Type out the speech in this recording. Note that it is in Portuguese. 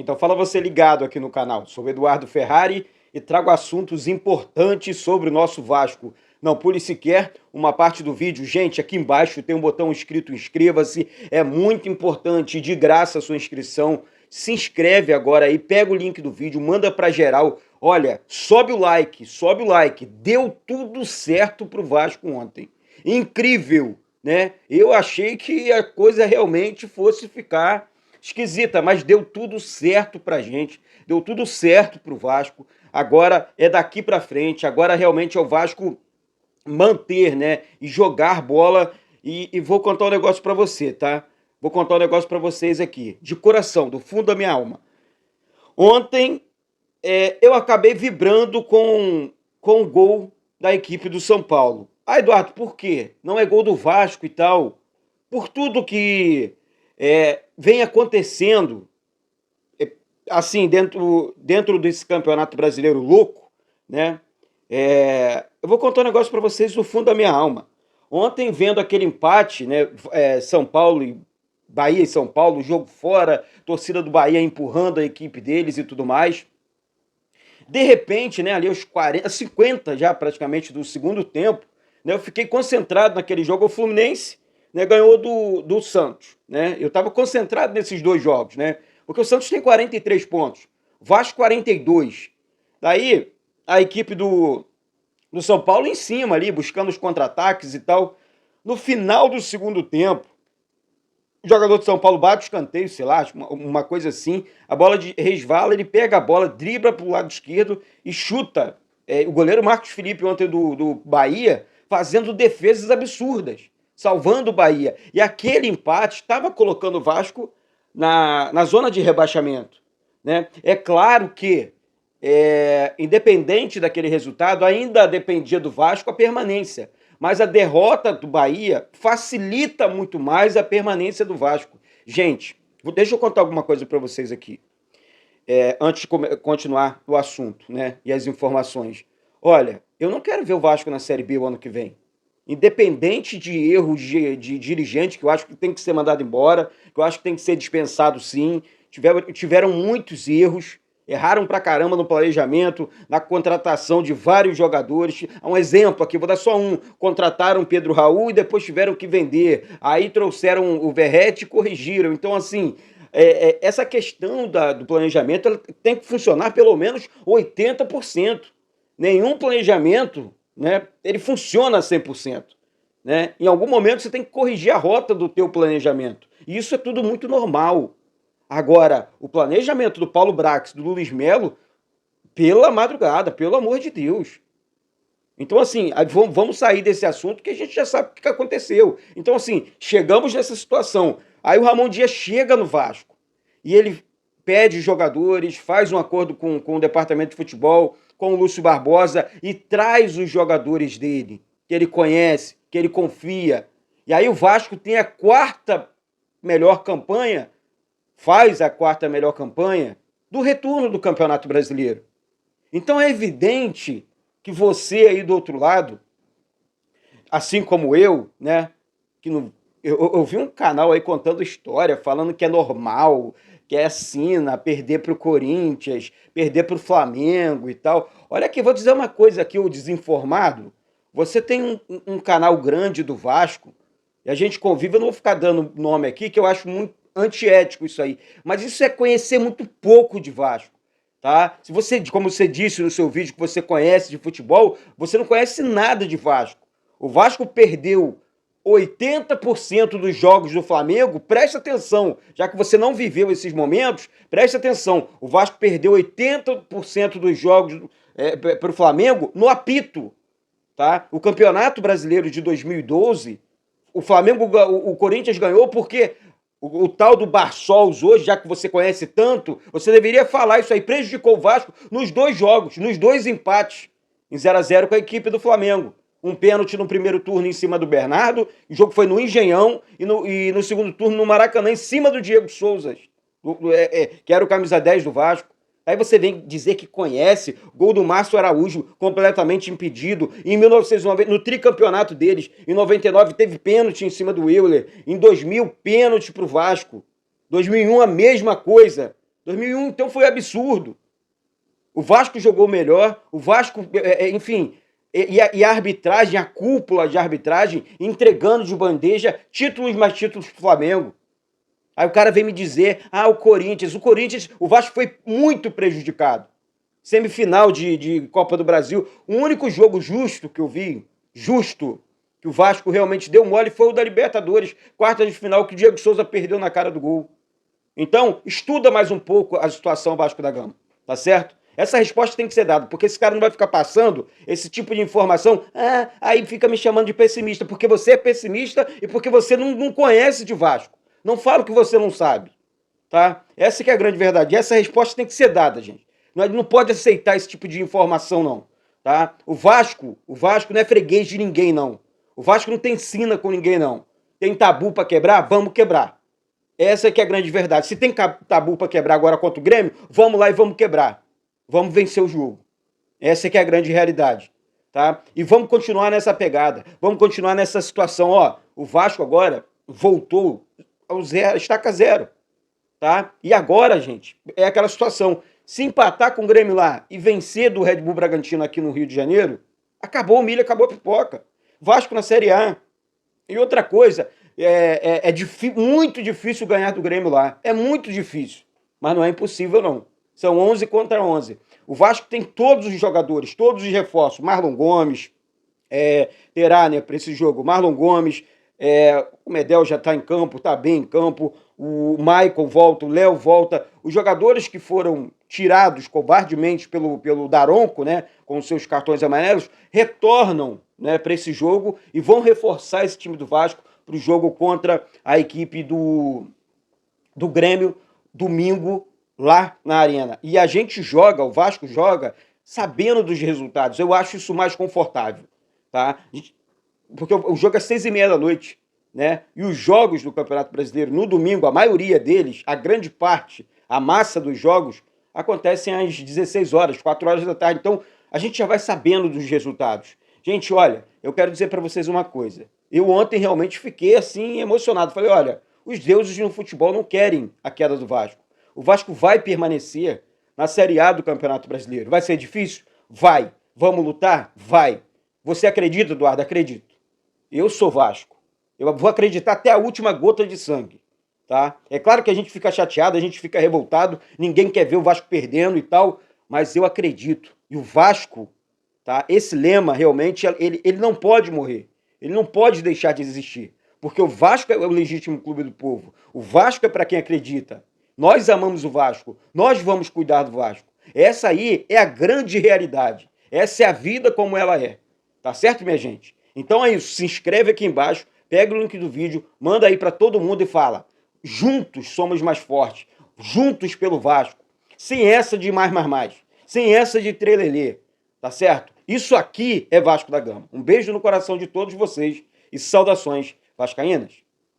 Então fala você ligado aqui no canal. Sou o Eduardo Ferrari e trago assuntos importantes sobre o nosso Vasco. Não pule sequer uma parte do vídeo. Gente, aqui embaixo tem um botão escrito inscreva-se. É muito importante, de graça a sua inscrição. Se inscreve agora aí, pega o link do vídeo, manda pra geral. Olha, sobe o like, sobe o like. Deu tudo certo pro Vasco ontem. Incrível, né? Eu achei que a coisa realmente fosse ficar esquisita, mas deu tudo certo pra gente, deu tudo certo pro Vasco. Agora é daqui pra frente, agora realmente é o Vasco manter, né, e jogar bola. E vou contar um negócio pra você, tá? Vou contar um negócio pra vocês aqui, de coração, do fundo da minha alma. Ontem eu acabei vibrando com o gol da equipe do São Paulo. Ah, Eduardo, por quê? Não é gol do Vasco e tal. Por tudo que vem acontecendo, assim, dentro desse campeonato brasileiro louco, né? Eu vou contar um negócio para vocês do fundo da minha alma. Ontem, vendo aquele empate, né? São Paulo e Bahia e São Paulo, jogo fora, torcida do Bahia empurrando a equipe deles e tudo mais. De repente, né, ali aos 40, 50 já praticamente do segundo tempo, né, eu fiquei concentrado naquele jogo. O Fluminense, né, ganhou do Santos. Né? Eu estava concentrado nesses dois jogos, né? Porque o Santos tem 43 pontos, Vasco 42. Daí a equipe do São Paulo em cima ali, buscando os contra-ataques e tal. No final do segundo tempo, o jogador de São Paulo bate o escanteio, sei lá, uma coisa assim. A bola resvala, ele pega a bola, dribla para o lado esquerdo e chuta. O goleiro Marcos Felipe, ontem do Bahia, fazendo defesas absurdas, salvando o Bahia. E aquele empate estava colocando o Vasco na zona de rebaixamento. Né? É claro que, independente daquele resultado, ainda dependia do Vasco a permanência. Mas a derrota do Bahia facilita muito mais a permanência do Vasco. Gente, deixa eu contar alguma coisa para vocês aqui, antes de continuar o assunto, né, e as informações. Olha, eu não quero ver o Vasco na Série B o ano que vem. Independente de erros de dirigente, que eu acho que tem que ser mandado embora, que eu acho que tem que ser dispensado sim. Tiveram muitos erros. Erraram pra caramba no planejamento, na contratação de vários jogadores. Um exemplo aqui, vou dar só um. Contrataram Pedro Raul e depois tiveram que vender. Aí trouxeram o Verratti e corrigiram. Então, assim, essa questão do planejamento ela tem que funcionar pelo menos 80%. Nenhum planejamento, né, ele funciona 100%. Né? Em algum momento você tem que corrigir a rota do teu planejamento. E isso é tudo muito normal. Agora, o planejamento do Paulo Brax, do Luiz Melo, pela madrugada, pelo amor de Deus. Então, assim, vamos sair desse assunto que a gente já sabe o que aconteceu. Então, assim, chegamos nessa situação. Aí o Ramon Dias chega no Vasco e ele pede jogadores, faz um acordo com o departamento de futebol, com o Lúcio Barbosa e traz os jogadores dele, que ele conhece, que ele confia. E aí o Vasco tem a quarta melhor campanha, faz a quarta melhor campanha do retorno do Campeonato Brasileiro. Então é evidente que você aí do outro lado, assim como eu, né, que eu vi um canal aí contando história, falando que é normal, que é sina, perder para o Corinthians, perder para o Flamengo e tal. Olha aqui, vou dizer uma coisa aqui, o desinformado. Você tem um canal grande do Vasco, e a gente convive, eu não vou ficar dando nome aqui, que eu acho muito antiético isso aí. Mas isso é conhecer muito pouco de Vasco. Tá? Se você, como você disse no seu vídeo que você conhece de futebol, você não conhece nada de Vasco. O Vasco perdeu 80% dos jogos do Flamengo. Presta atenção, já que você não viveu esses momentos, presta atenção. O Vasco perdeu 80% dos jogos para o Flamengo no apito. Tá? O Campeonato Brasileiro de 2012, o Corinthians ganhou porque o tal do Barçols hoje, já que você conhece tanto, você deveria falar isso aí. Prejudicou o Vasco nos dois jogos, nos dois empates em 0-0 com a equipe do Flamengo. Um pênalti no primeiro turno em cima do Bernardo, o jogo foi no Engenhão, e no segundo turno no Maracanã, em cima do Diego Souza, que era o camisa 10 do Vasco. Aí você vem dizer que conhece gol do Márcio Araújo, completamente impedido. Em 1990, no tricampeonato deles, em 99 teve pênalti em cima do Euler. Em 2000, pênalti pro Vasco. 2001, a mesma coisa. 2001, então, foi absurdo. O Vasco jogou melhor, o Vasco, enfim, e a arbitragem, a cúpula de arbitragem, entregando de bandeja títulos mais títulos pro Flamengo. Aí o cara vem me dizer, o Vasco foi muito prejudicado. Semifinal de Copa do Brasil, o único jogo justo que eu vi, justo, que o Vasco realmente deu mole foi o da Libertadores, quarta de final, que o Diego Souza perdeu na cara do gol. Então, estuda mais um pouco a situação Vasco da Gama, tá certo? Essa resposta tem que ser dada, porque esse cara não vai ficar passando esse tipo de informação, aí fica me chamando de pessimista, porque você é pessimista e porque você não conhece de Vasco. Não fala o que você não sabe, tá? Essa que é a grande verdade. E essa resposta tem que ser dada, gente. Não pode aceitar esse tipo de informação, não, tá? O Vasco não é freguês de ninguém, não. O Vasco não tem sina com ninguém, não. Tem tabu para quebrar? Vamos quebrar. Essa que é a grande verdade. Se tem tabu para quebrar agora contra o Grêmio, vamos lá e vamos quebrar. Vamos vencer o jogo. Essa que é a grande realidade, tá? E vamos continuar nessa pegada. Vamos continuar nessa situação, ó. O Vasco agora voltou ao zero, estaca zero, tá? E agora, gente, é aquela situação. Se empatar com o Grêmio lá e vencer do Red Bull Bragantino aqui no Rio de Janeiro, acabou o milho, acabou a pipoca. Vasco na Série A. E outra coisa, muito difícil ganhar do Grêmio lá. É muito difícil, mas não é impossível, não. São 11 contra 11. O Vasco tem todos os jogadores, todos os reforços. Marlon Gomes terá, né, para esse jogo. Marlon Gomes, o Medel já está em campo, está bem em campo. O Maicon volta, o Léo volta. Os jogadores que foram tirados covardemente pelo Daronco, né, com seus cartões amarelos, retornam, né, para esse jogo e vão reforçar esse time do Vasco para o jogo contra a equipe do Grêmio, domingo, lá na Arena. E a gente joga, o Vasco joga, sabendo dos resultados. Eu acho isso mais confortável, tá? Porque o jogo é 6h30 da noite, né? E os jogos do Campeonato Brasileiro, no domingo, a maioria deles, a grande parte, a massa dos jogos, acontecem às 16 horas, 4 horas da tarde. Então, a gente já vai sabendo dos resultados. Gente, olha, eu quero dizer para vocês uma coisa. Eu ontem realmente fiquei, assim, emocionado. Falei, olha, os deuses no futebol não querem a queda do Vasco. O Vasco vai permanecer na Série A do Campeonato Brasileiro. Vai ser difícil? Vai. Vamos lutar? Vai. Você acredita, Eduardo? Acredito. Eu sou Vasco. Eu vou acreditar até a última gota de sangue, tá? É claro que a gente fica chateado, a gente fica revoltado, ninguém quer ver o Vasco perdendo e tal, mas eu acredito. E o Vasco, tá? Esse lema, realmente, ele não pode morrer. Ele não pode deixar de existir. Porque o Vasco é o legítimo clube do povo. O Vasco é para quem acredita. Nós amamos o Vasco, nós vamos cuidar do Vasco. Essa aí é a grande realidade. Essa é a vida como ela é. Tá certo, minha gente? Então é isso, se inscreve aqui embaixo, pega o link do vídeo, manda aí para todo mundo e fala: juntos somos mais fortes, juntos pelo Vasco. Sem essa de mais, sem essa de trelelê, tá certo? Isso aqui é Vasco da Gama. Um beijo no coração de todos vocês e saudações vascaínas.